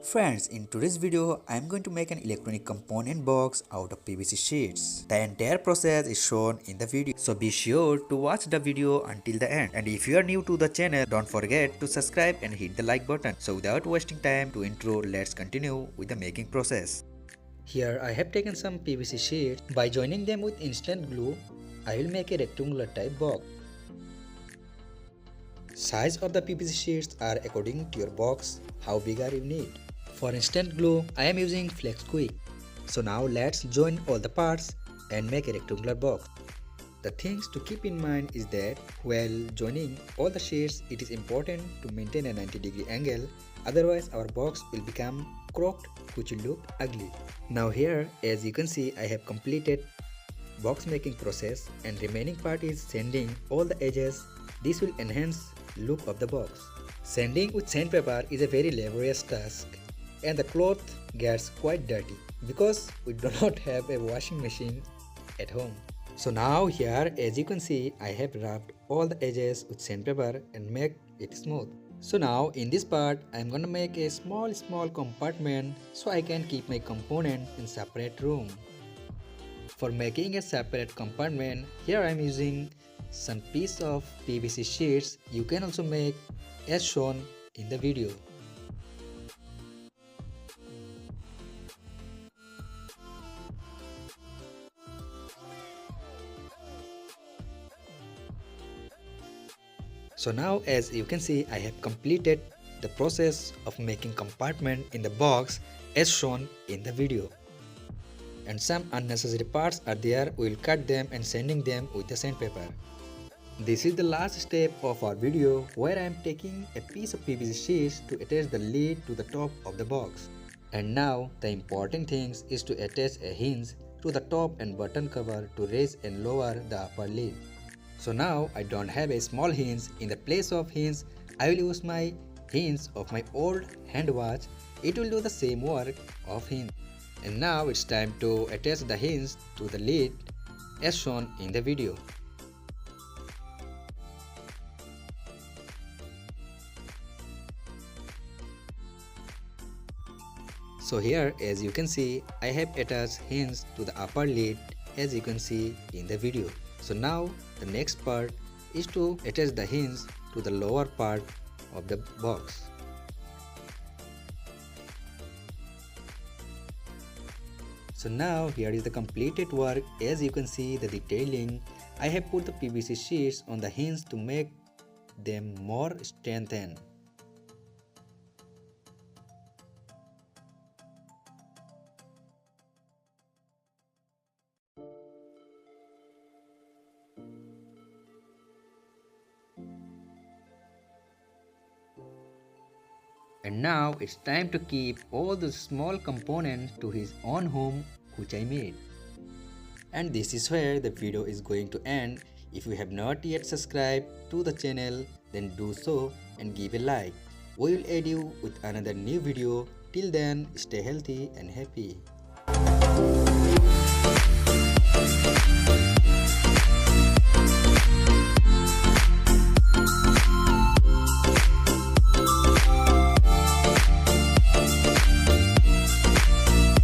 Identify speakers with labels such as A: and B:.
A: Friends, in today's video, I am going to make an electronic component box out of PVC sheets. The entire process is shown in the video, so be sure to watch the video until the end. And if you are new to the channel, don't forget to subscribe and hit the like button. So without wasting time to intro, let's continue with the making process. Here I have taken some PVC sheets. By joining them with instant glue, I will make a rectangular type box. Size of the PVC sheets are according to your box, how big are you need. For instant glue, I am using Flex Quick. So now let's join all the parts and make a rectangular box. The things to keep in mind is that while joining all the sheets, it is important to maintain a 90-degree angle, otherwise our box will become crooked, which will look ugly. Now here, as you can see, I have completed box making process and remaining part is sanding all the edges. This will enhance look of the box. Sanding with sandpaper is a very laborious task and the cloth gets quite dirty because we do not have a washing machine at home. So now here, as you can see, I have rubbed all the edges with sandpaper and make it smooth. So now in this part I am gonna make a small compartment so I can keep my component in separate room. For making a separate compartment, here I am using some piece of PVC sheets. You can also make as shown in the video. So now as you can see, I have completed the process of making compartment in the box as shown in the video. And some unnecessary parts are there, we will cut them and sanding them with the sandpaper. This is the last step of our video where I am taking a piece of PVC sheets to attach the lid to the top of the box. And now the important thing is to attach a hinge to the top and button cover to raise and lower the upper lid. So now I don't have a small hinge. In the place of hinge, I will use my hinge of my old hand watch. It will do the same work of hinge. And now it's time to attach the hinge to the lid as shown in the video. So here, as you can see, I have attached hinge to the upper lid as you can see in the video. So now the next part is to attach the hinge to the lower part of the box. So now here is the completed work. As you can see the detailing, I have put the PVC sheets on the hinge to make them more strengthened. And now it's time to keep all the small components to his own home which I made. And this is where the video is going to end. If you have not yet subscribed to the channel, then do so and give a like. We will aid you with another new video. Till then, stay healthy and happy.